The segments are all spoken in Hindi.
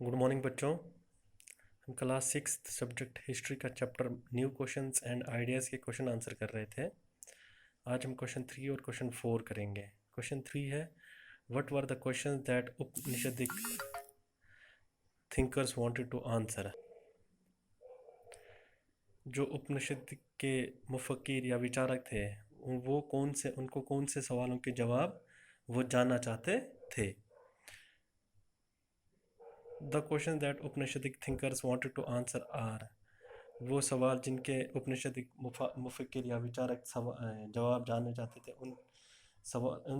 गुड मॉर्निंग बच्चों। हम क्लास सिक्स सब्जेक्ट हिस्ट्री का chapter new questions and ideas के क्वेश्चन आंसर कर रहे थे। आज हम क्वेश्चन थ्री और क्वेश्चन फोर करेंगे। क्वेश्चन थ्री है, what were the questions that Upanishadic thinkers wanted to answer. जो उपनिषद के मुफक्किर या विचारक थे, वो उनको कौन से सवालों के जवाब वो जानना चाहते थे। The question that Upanishadic thinkers wanted to answer are, वो सवाल जिनके उपनिषदिक मुफक्किर या विचारक जवाब जानना चाहते थे, उन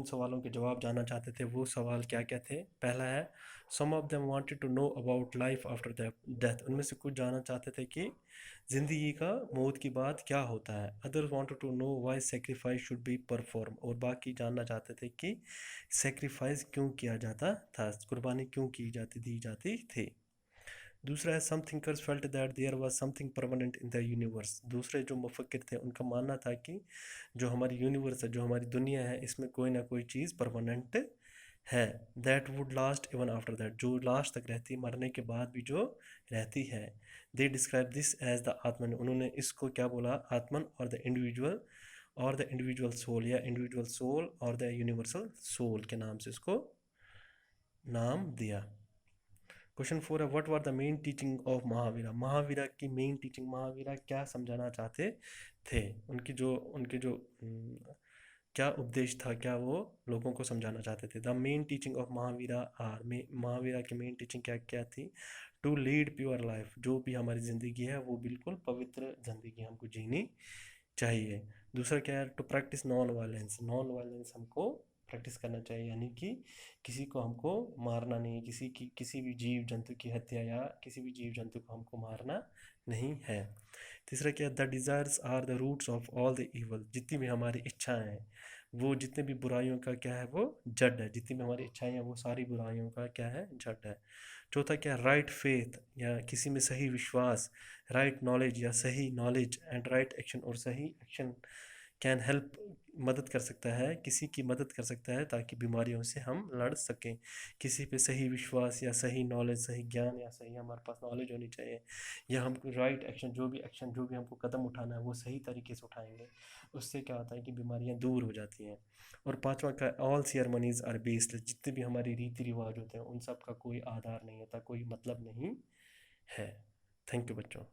सवालों के जवाब जानना चाहते थे। वो सवाल क्या क्या थे? पहला है, some of them wanted to know about life after death. उनमें से कुछ जानना चाहते थे कि ज़िंदगी का मौत की बाद क्या होता है। Others wanted to know why sacrifice should be perform, और बाकी जानना चाहते थे कि सेक्रीफाइस क्यों किया जाता था, कुर्बानी क्यों दी जाती थी। दूसरा है, some thinkers felt that there was something permanent in the universe. दूसरे जो मुफक्किर थे, उनका मानना था कि जो हमारी यूनिवर्स है, जो हमारी दुनिया है, इसमें कोई ना कोई चीज़ परमानेंट है। That would last even after that, जो लास्ट तक रहती, मरने के बाद भी जो रहती है। They describe this as the atman, उन्होंने इसको क्या बोला? आत्मन और द इंडिविजुअल सोल, या इंडिविजुअल सोल और द यूनिवर्सल सोल के नाम से इसको नाम दिया। क्वेश्चन फोर है, what were the main teaching of Mahavira. Mahavira की मेन टीचिंग, महावीरा क्या समझाना चाहते थे, उनके जो क्या उपदेश था, क्या वो लोगों को समझाना चाहते थे। The main teaching of Mahavira are, Mahavira की मेन टीचिंग क्या क्या थी? टू लीड प्योर लाइफ, जो भी हमारी ज़िंदगी है वो बिल्कुल पवित्र ज़िंदगी हमको जीनी चाहिए। दूसरा क्या है? To practice non violence, non violence हमको प्रैक्टिस करना चाहिए, यानी कि किसी को हमको मारना नहीं, किसी भी जीव जंतु की हत्या या किसी भी जीव जंतु को हमको मारना नहीं है। तीसरा क्या है? The desires are the roots of all the evil, जितनी भी हमारी इच्छाएं हैं, वो जितने भी बुराइयों का क्या है, वो जड़ है। जितनी भी हमारी इच्छाएं हैं, वो सारी बुराइयों का क्या है? जड़ है। चौथा क्या? राइट फेथ, या किसी में सही विश्वास, राइट नॉलेज या सही नॉलेज, एंड राइट एक्शन, और सही एक्शन कैन हेल्प, मदद कर सकता है, किसी की मदद कर सकता है ताकि बीमारियों से हम लड़ सकें। किसी पे सही विश्वास या सही नॉलेज, सही ज्ञान या सही हमारे पास नॉलेज होनी चाहिए, या हमको राइट एक्शन, जो भी हमको कदम उठाना है वो सही तरीके से उठाएंगे। उससे क्या होता है कि बीमारियां दूर हो जाती हैं। और पांचवा का, ऑल सेरेमनीज आर बेस्ड, जितने भी हमारी रीति रिवाज होते हैं उन सब का कोई आधार नहीं होता, कोई मतलब नहीं है। थैंक यू बच्चों।